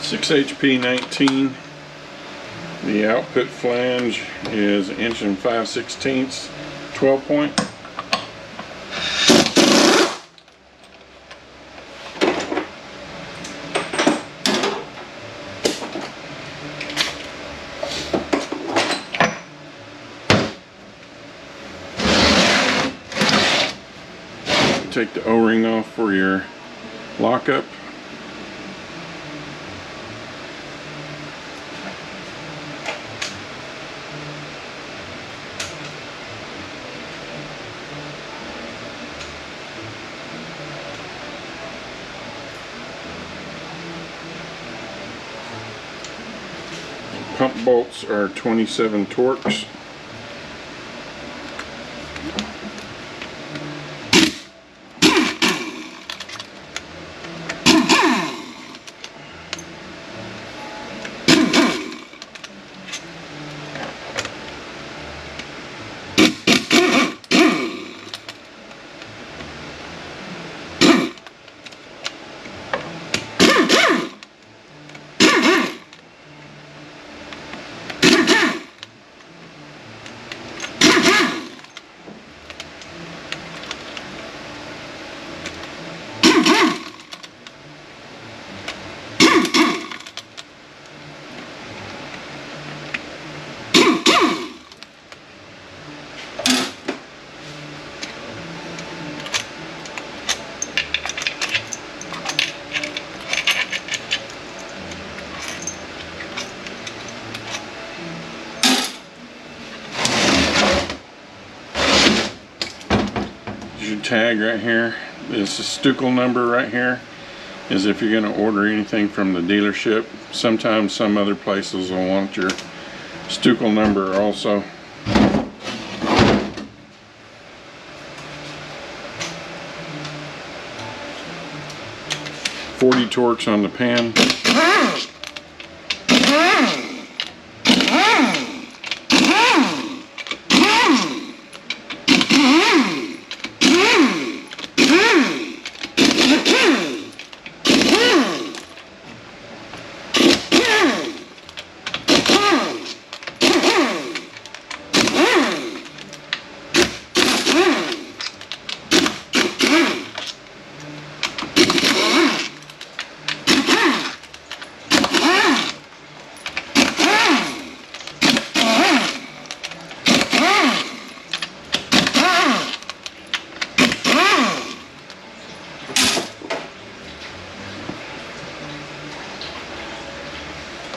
ZF6HP19. The output flange is 1 5/16", 12 point. Take the O-ring off for your lockup. Pump bolts are 27 Torx. Your tag right here, this is Stuckel number right here, is if you're going to order anything from the dealership. Sometimes some other places will want your Stuckel number also. .40 Torx on the pan.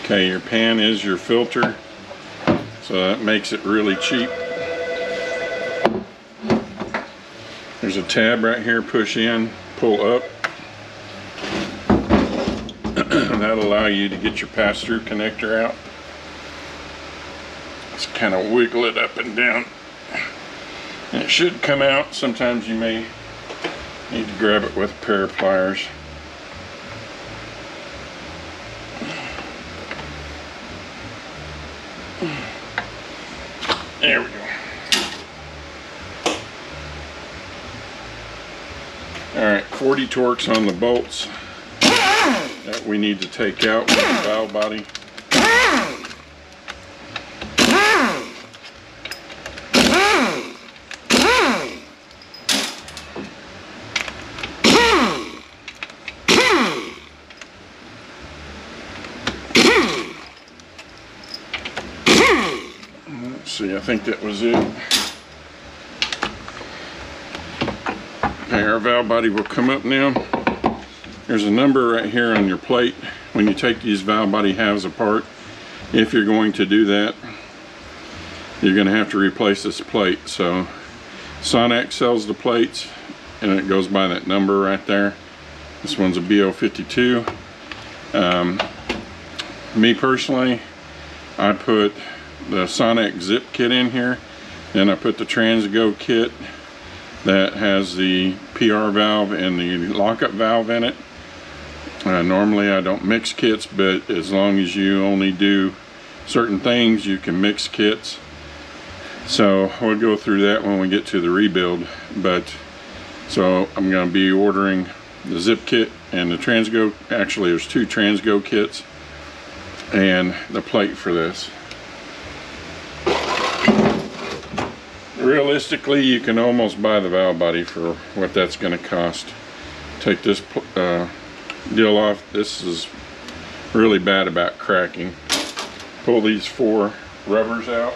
Okay, your pan is your filter, so that makes it really cheap. There's a tab right here, push in, pull up. That'll allow you to get your pass-through connector out. Just kind of wiggle it up and down. And it should come out. Sometimes you may need to grab it with a pair of pliers. There we go. Alright, 40 Torx on the bolts that we need to take out with the valve body. See, I think that was it. Okay, our valve body will come up now. There's a number right here on your plate when you take these valve body halves apart. If you're going to do that, you're going to have to replace this plate. So Sonax sells the plates and it goes by that number right there. This one's a BO52. Me personally, I put the Sonax zip kit in here, then I put the Transgo kit that has the PR valve and the lockup valve in it. Normally I don't mix kits, but as long as you only do certain things, you can mix kits. So we'll go through that when we get to the rebuild. But so I'm going to be ordering the zip kit and the Transgo. Actually, there's two Transgo kits. and the plate for this. Realistically, you can almost buy the valve body for what that's going to cost. Take this deal off. This is really bad about cracking. Pull these 4 rubbers out.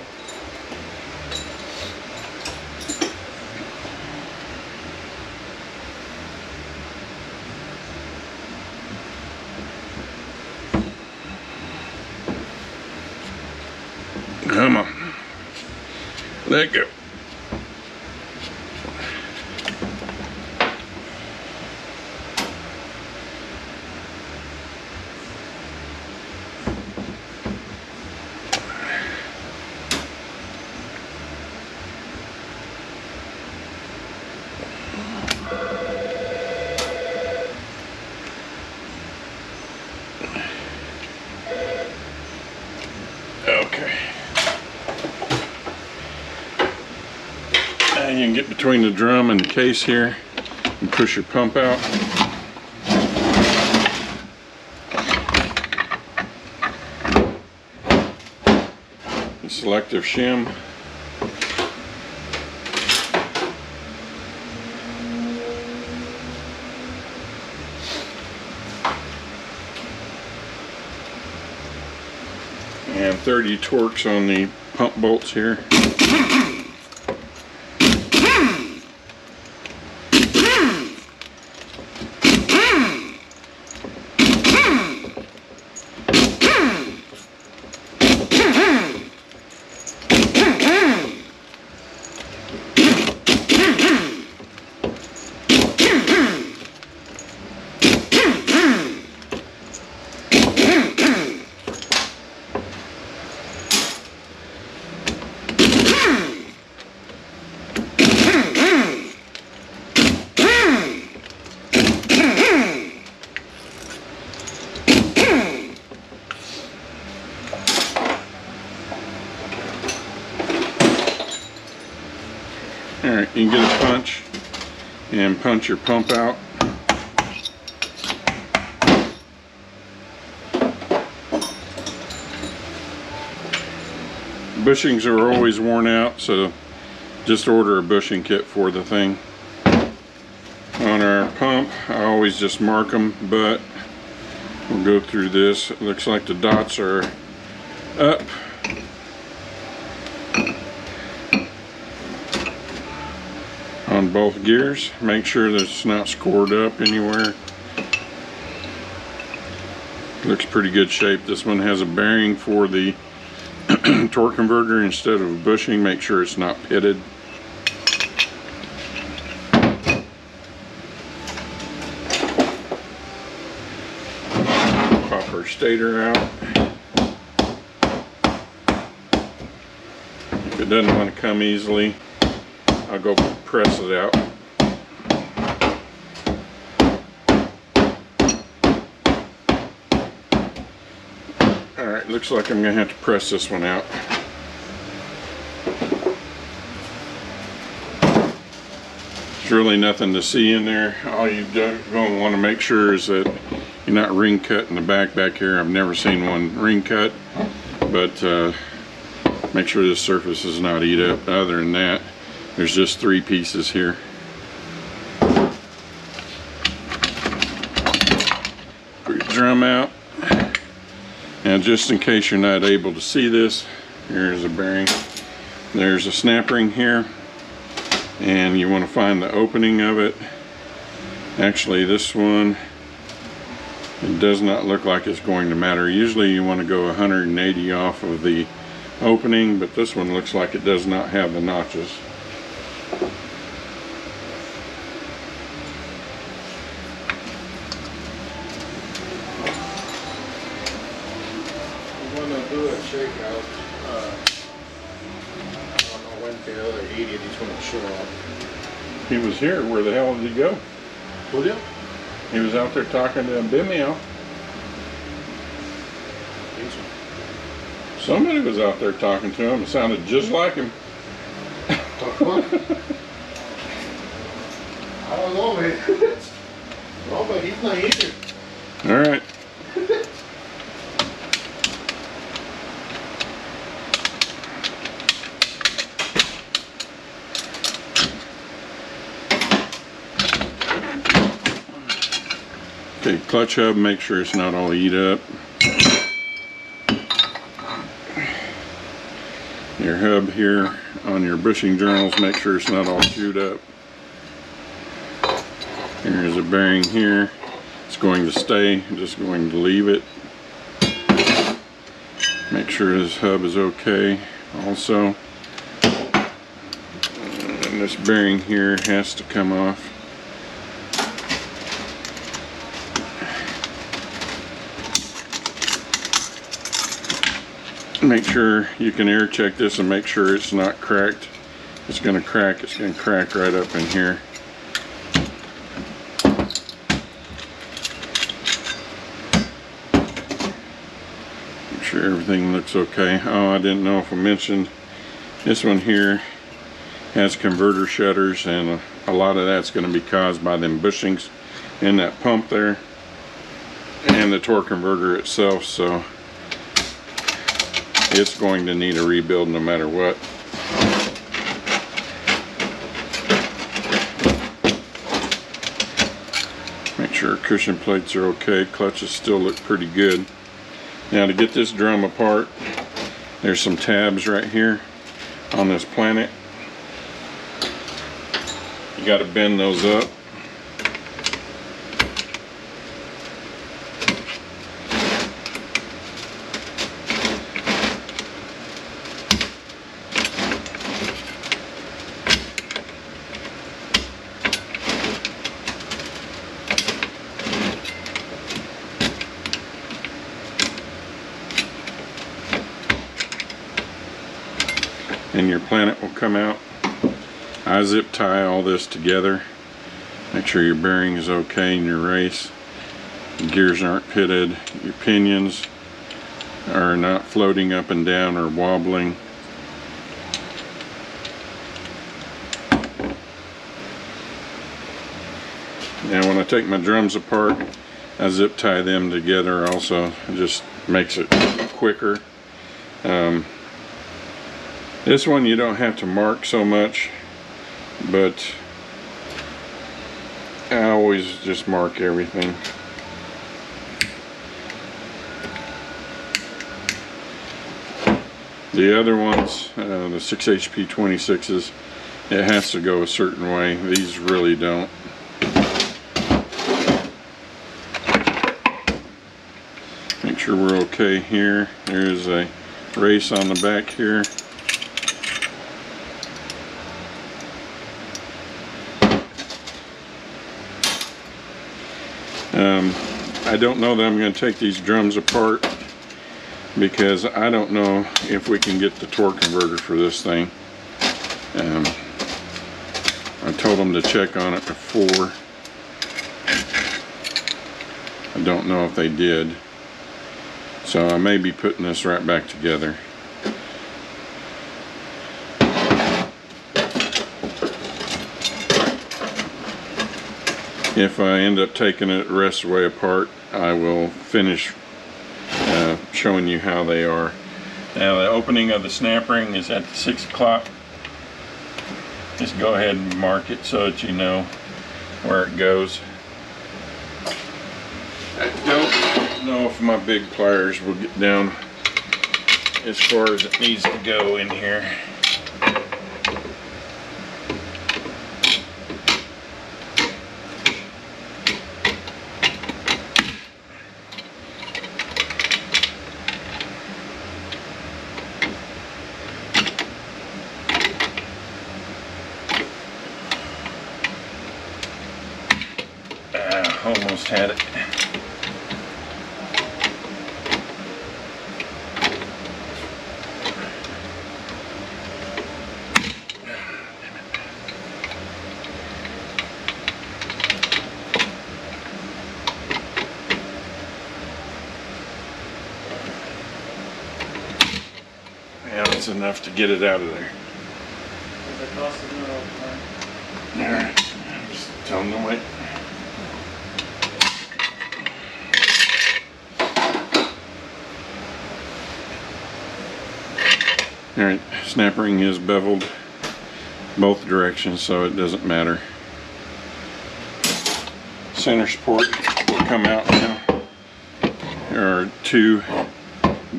Come on. Let go. Okay. And you can get between the drum and the case here and push your pump out. The selective shim. And 30 torques on the pump bolts here. Alright, you can get a punch and punch your pump out. Bushings are always worn out, so just order a bushing kit for the thing. On our pump, I always just mark them, but we'll go through this. It looks like the dots are up. On both gears, make sure that it's not scored up anywhere. Looks pretty good shape. This one has a bearing for the torque converter instead of a bushing. Make sure it's not pitted. Pop our stator out. If it doesn't want to come easily, I'll go press it out. Alright, looks like I'm going to have to press this one out. There's really nothing to see in there. All you're going to want to make sure is that you're not ring cut in the back here. I've never seen one ring cut, but make sure this surface is not eat up. Other than that, there's just 3 pieces here. Put your drum out. Now, just in case you're not able to see this, here's a bearing. There's a snap ring here, and you want to find the opening of it. Actually, this one, it does not look like it's going to matter. Usually you want to go 180 off of the opening, but this one looks like it does not have the notches. Shakeout. I don't know when the other idiot he's going to show up. He was here. Where the hell did he go? Julio? He was out there talking to Bimeo. Somebody was out there talking to him. It sounded just like him. I don't know, man. No, but he's not here. All right. Okay, clutch hub, make sure it's not all eat up. Your hub here on your bushing journals, make sure it's not all chewed up. Here's a bearing here. It's going to stay, I'm just going to leave it. Make sure this hub is okay also. And this bearing here has to come off. Make sure you can air check this and make sure it's not cracked. It's going to crack right up in here. Make sure everything looks okay. Oh, I didn't know if I mentioned this one here has converter shutters, and a lot of that's going to be caused by them bushings in that pump there and the torque converter itself, so it's going to need a rebuild no matter what. Make sure cushion plates are okay. Clutches still look pretty good. Now to get this drum apart, there's some tabs right here on this Planet. You got to bend those up. And your Planet will come out. I zip tie all this together. Make sure your bearing is okay in your race. Your gears aren't pitted. Your pinions are not floating up and down or wobbling. Now when I take my drums apart, I zip tie them together also. It just makes it quicker. This one you don't have to mark so much, but I always just mark everything. The other ones, the 6HP26s, it has to go a certain way. These really don't. Make sure we're okay here. There's a race on the back here. I don't know that I'm going to take these drums apart because I don't know if we can get the torque converter for this thing. I told them to check on it before. I don't know if they did. So I may be putting this right back together. If I end up taking it the rest of the way apart, I will finish showing you how they are. Now the opening of the snap ring is at the 6 o'clock. Just go ahead and mark it so that you know where it goes. I don't know if my big pliers will get down as far as it needs to go in here. Almost had it. Yeah, that's enough to get it out of there. Alright, just tell them to wait. Alright, snap ring is beveled both directions, so it doesn't matter. Center support will come out now. There are 2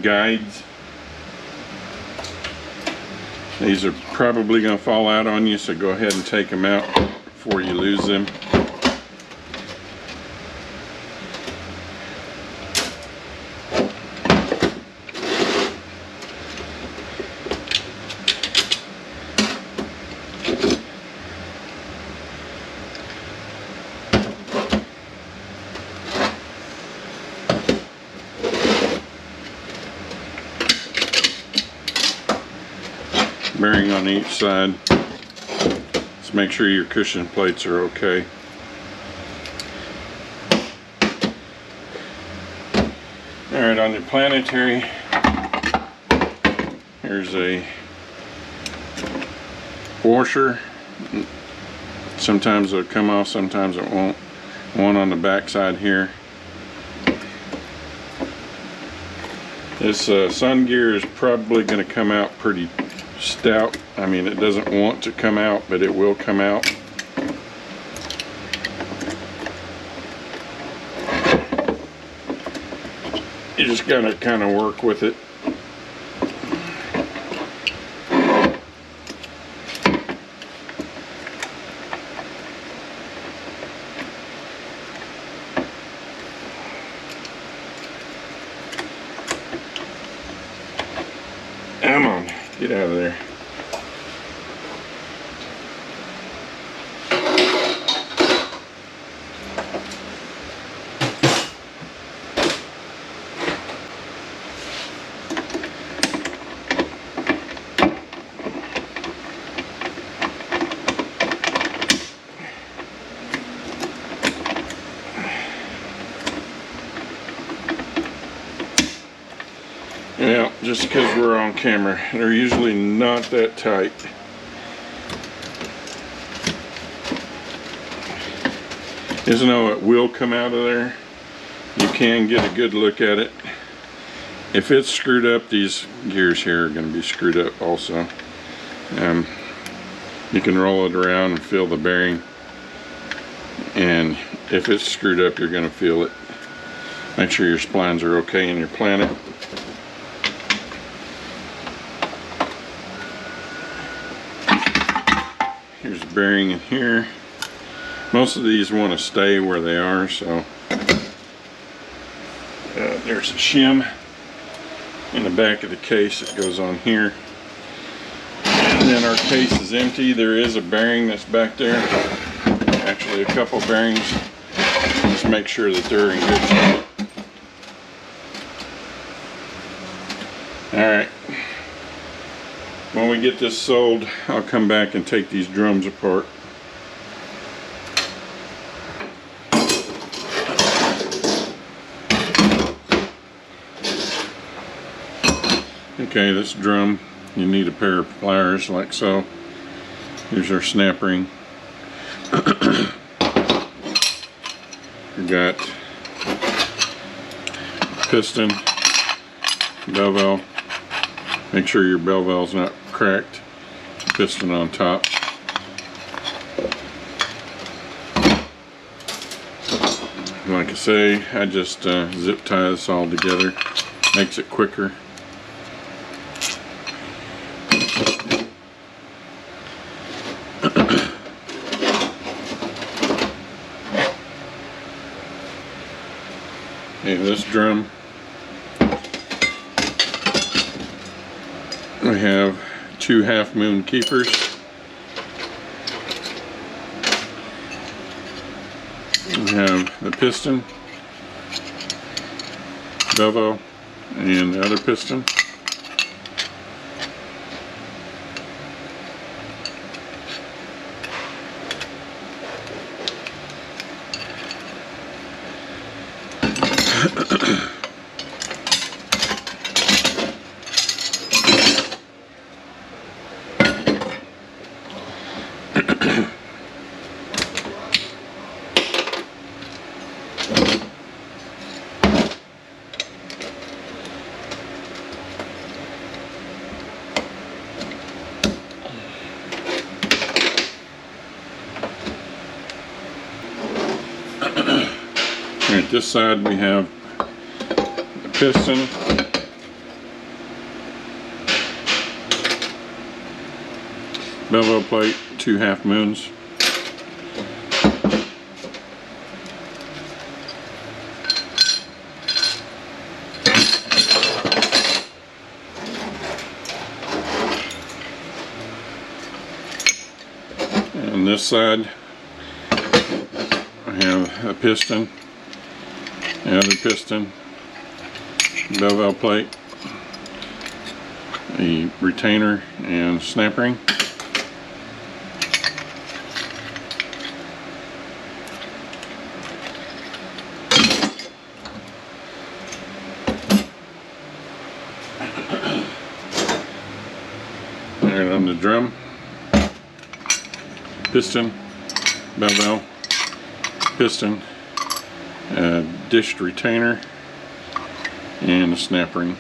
guides. These are probably going to fall out on you, so go ahead and take them out before you lose them. Bearing on each side. Just make sure your cushion plates are okay. Alright, on the Planetary, here's a washer. Sometimes it'll come off, sometimes it won't. One on the back side here. This sun gear is probably going to come out pretty stout. I mean, it doesn't want to come out, but it will come out. You just gotta kind of work with it. Come on, get out of there. Yeah, just because we're on camera, they're usually not that tight. Just know it will come out of there. You can get a good look at it. If it's screwed up, these gears here are going to be screwed up also. You can roll it around and feel the bearing. And if it's screwed up, you're going to feel it. Make sure your splines are okay in your Planet. Here's the bearing in here. Most of these want to stay where they are, so there's a shim in the back of the case that goes on here. And then our case is empty. There is a bearing that's back there. Actually, a couple bearings. Just make sure that they're in good shape. Alright. When we get this sold, I'll come back and take these drums apart. Okay, this drum, you need a pair of pliers like so. Here's our snap ring. We got piston, bell valve. Make sure your bell valve's not cracked. Piston on top. Like I say, I just zip tie this all together. Makes it quicker. Okay, this drum, we have 2 half moon keepers. We have the piston, bevel, and the other piston. Alright, this side we have the piston, bevel plate, 2 half moons. On this side I have a piston, another piston, bevel plate, a retainer and snap ring. And on the drum, piston, bevel, piston, dished retainer, and a snap ring.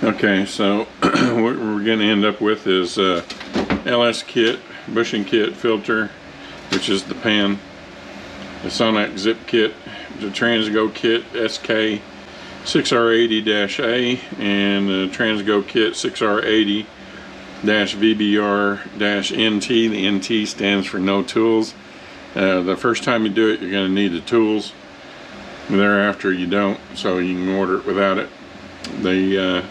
Okay, so what we're going to end up with is LS kit, bushing kit, filter, which is the pan, the Sonic zip kit, the Transgo kit SK 6R80-A, and the Transgo kit 6R80-VBR-NT. The NT stands for no tools. The first time you do it, you're going to need the tools. Thereafter you don't, so you can order it without it. The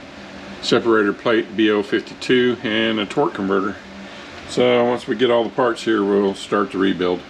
separator plate BO52 and a torque converter. So once we get all the parts here, we'll start the rebuild.